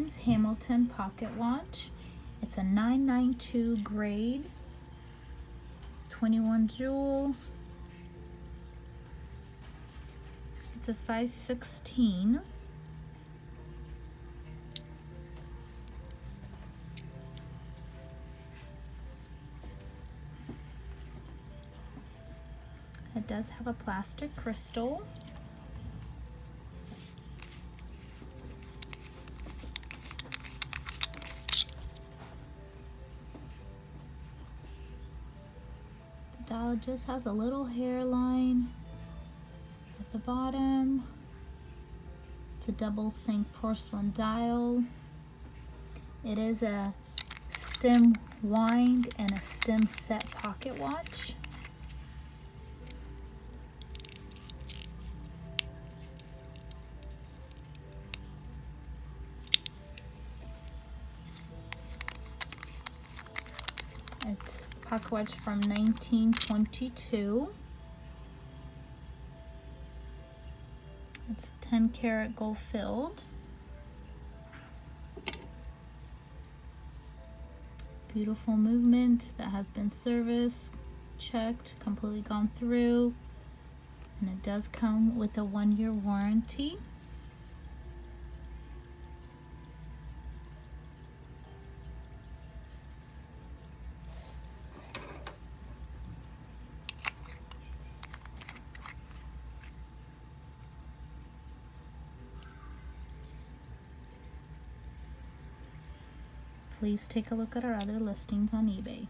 men's Hamilton pocket watch. It's a 992 grade, 21 jewel. It's a size 16. It does have a plastic crystal. The dial just has a little hairline at the bottom. It's a double sync porcelain dial. It is a stem wind and a stem set pocket watch. It's the pocket watch from 1922. It's 10 karat gold filled. Beautiful movement that has been serviced, checked, completely gone through, and it does come with a 1-year warranty. Please take a look at our other listings on eBay.